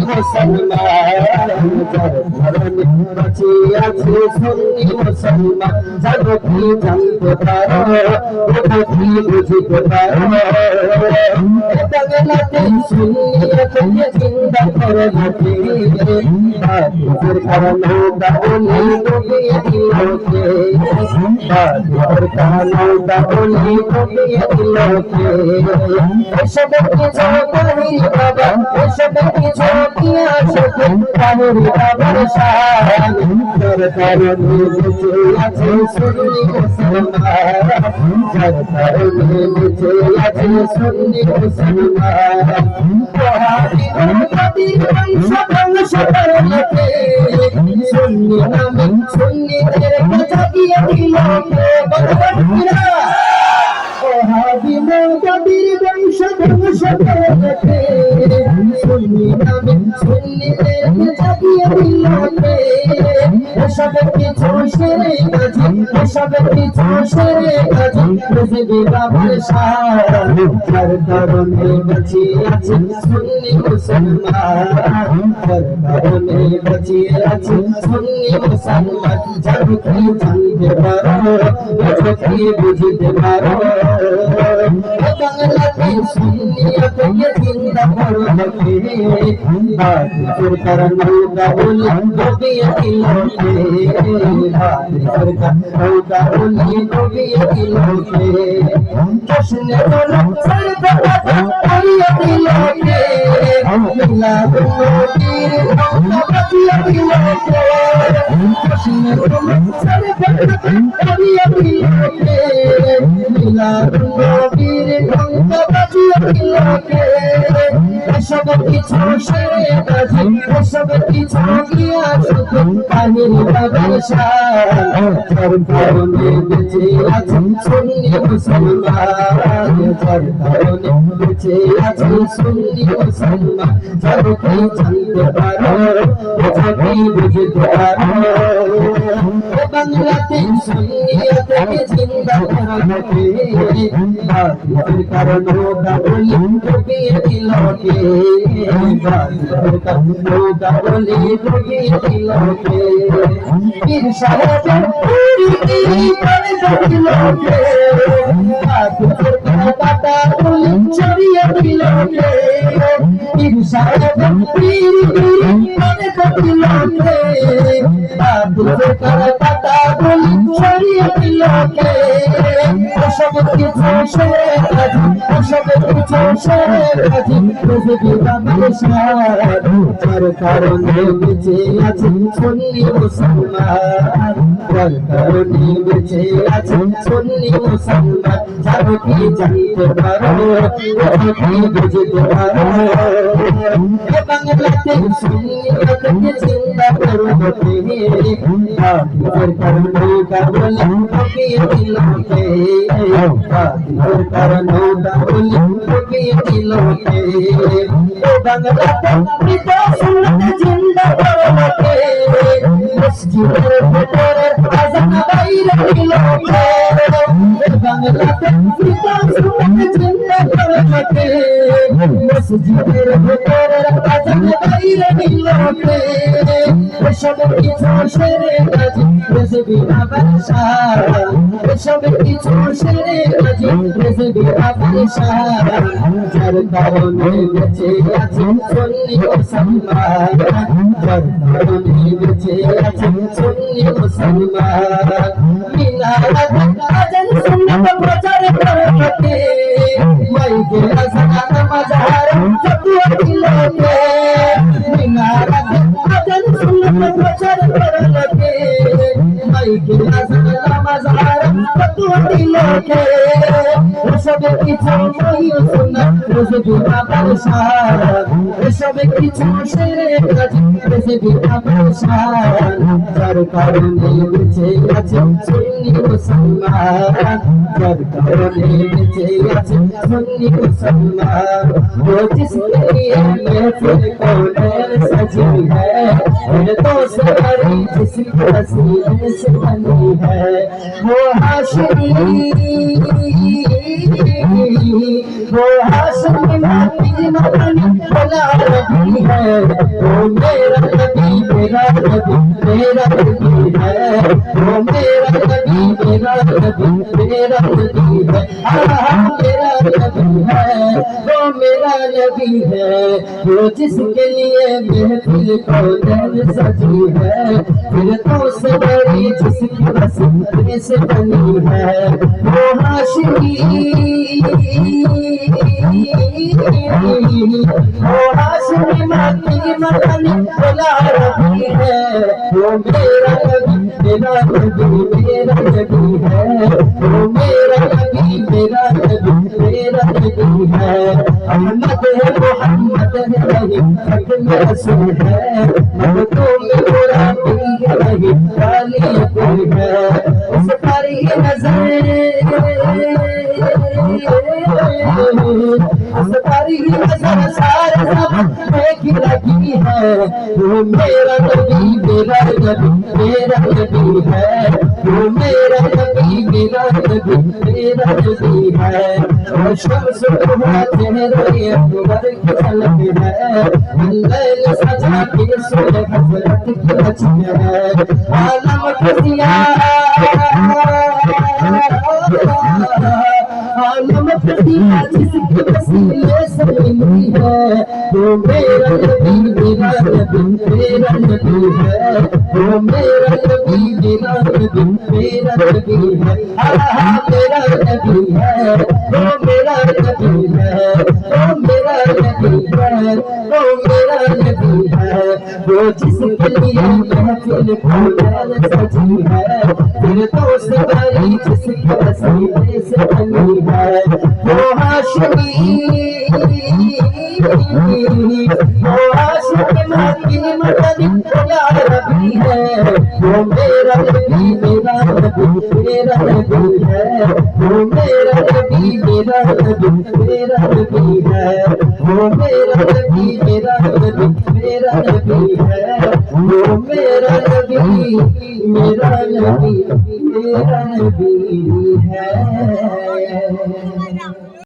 মুসলমান ধরনে বাঁচে আছে সুন্নি মুসলমান জানো কি জানতে পারো কথা কি বুঝতে পারো বাংলাতে সুন্নিয়তকে জিন্দা করে রাখে বাদুর কারণে দাউনি ডুবিয়ে দিলকে বাদুর কারণে দাউনি ডুবিয়ে দিলকে এসব কিছু করি বাবা এসব কিছু কি আছে কামড়ি বাবার শান তোর কারণে বেঁচে আছে সুন্নি মুসলমান তোর কারণে বেঁচে আছে সুন্নি মুসলমান ওহাবি কবির বংশ বংশ করলকে সুন্নি নামে সুন্নিদের জাগিয়ে দিলকে বদরপুরা ওহাবি কবির বংশ বংশ করলকে সুন্নি নামে সুন্নিদের জাগিয়ে দিলকে এসব কিছু সেরে গাজি এসব কিছু সেরে গাজি বুঝবি বাবার শান তার কারণে বাঁচিয়ে আছে সুন্নি মুসলমান তার কারণে বাঁচিয়ে আছে সুন্নি মুসলমান জানো কি জানতে পারো বুঝো কি বুঝতে পারো বাংলাতে সুন্নিয়তকে জিন্দা করো বাদুর কারণে দাউনি ডুবিয়ে দিলকে বাদুর কারণে দাউনি ডুবিয়ে দিলকে কৃষ্ণে তোলা সরদা করিয়ে দিলকে মিলাদুন নবীর রওনা বাজিয়ে দিলকে কৃষ্ণে তোলা সরদা করিয়ে দিলকে মিলাদুন নবীর রওনা বাজিয়ে দিলকে এসব কিছু সেরে গাজি এসব কিছু গিয়া শুধু কাহির বাবার শান তার কারণে বেঁচে আছে সুন্নি মুসলমান তার কারণে বেঁচে আছে সুন্নি মুসলমান জানো কি জানতে পারো কথা কি বুঝতে পারো বাংলাতে সুন্নিয়তকে জিন্দা করতে বাদুর কারণে দাউনি ডুবিয়ে দিলকে বাদুর কারণে দাউনি ডুবিয়ে দিলকে পীর সাহেবের পুরী করে দিলকে বাদুর কাটা গুলি ছড়িয়ে দিলকে পীর সাহেবের পুরী করে দিলকে বাদুর কাটা গুলি ছড়িয়ে দিলকে এসব কিছু সেরে গাজি এসব কিছু সেরে গাজি বুঝবি বাবার শান তার কারণে বেঁচে আছে সুন্নি মুসলমান তার কারণে বেঁচে আছে সুন্নি মুসলমান জানো কি জানতে পারো কথা কি বুঝতে পারো বাংলাতে সুন্নিয়তকে জিন্দা করো বাদুর কারণে দাউনি ডুবিয়ে দিলকে বাদুর কারণে দাউনি ডুবিয়ে দিলকে বাংলাতে পিতা সুন্নাত জিন্দা করো মসজিদের ভেতরের আযান বাইরে দিলকে বাংলাতে পিতা সুন্নাত জিন্দা করো মসজিদের ভেতরের আযান বাইরে দিলকে এসব কিছু সেরে গাজি বুঝবি বাবার শান এসব কিছু সেরে গাজি বুঝবি বাবার শান যার কারণে বেঁচে আছে সুন্নি মুসলমান যার কারণে বেঁচে আছে সুন্নি মুসলমান মিনারে আযান সুন্নাত প্রচার করতে মাইকে আযান নামাজ হারাম ফতোয়া দিলকে মিনারে আযান সুন্নাত প্রচার করতে মাইকে আযান নামাজ হারাম ফতোয়া দিলকে এসব কিছু মহিও সুন্নাত বুঝবি বাবার শান এসব কিছু সেরে গাজি বুঝবি বাবার শান যার কারণে বেঁচে আছে সুন্নি মুসলমান যার কারণে বেঁচে আছে সুন্নি मुसलमान वो जिसके लिए महफिल कौन सजी है फिर तो सारी जिसकी हसीन से बनी है वो हाशमी वो हाशमी माती मदनी वाला नबी है, वो मेरा नबी मेरा नबी मेरा नबी है, वो मेरा नबी मेरा नबी मेरा नबी है, मेरा नबी है, वो मेरा नबी है, वो जिसके लिए महफिल कौन सजी है, फिर तो से बड़ी जिसकी वसीले से बनी है, वो हाशमी वो हाशमी माती मदनी वाला नबी है, वो मेरा नबी मेरा नबी मेरा नबी है, वो मेरा नबी मेरा नबी मेरा नबी है, अहमद है मोहम्मद है रहीम खत्म रसूल है, मखदूम बुरा भी रहीम वाली कोई है, उस पर ये नजर सारी नजर सारे सब देख लगी है, वो मेरा नबी मेरा नबी मेरा नबी है, वो मेरा नबी मेरा नबी मेरा नबी है, और शम्स हुआ चेहरे अकबर की झलक है, लैल सजा के सोए हजरत की रचना है, आलम खुशियाँ आलम खुशियाँ जिसके वसीले से मिली है, वो मेरा नबी मेरा नबी मेरा नबी है, वो मेरा नबी मेरा नबी मेरा नबी है, मेरा नबी है, वो मेरा नबी है, वो मेरा नबी है, वो मेरा नबी है, वो जिसके लिए महफिल कौन सजी है, फिर तो से बड़ी जिसके वसीले से बनी है, वो हाशमी वो हाशमी माती मदनी वाला नबी है, वो मेरा नबी मेरा नबी मेरा नबी है, वो मेरा नबी मेरा नबी मेरा नबी है, वो मेरा नबी मेरा नबी मेरा नबी है, वो मेरा नबी मेरा नबी मेरा नबी है।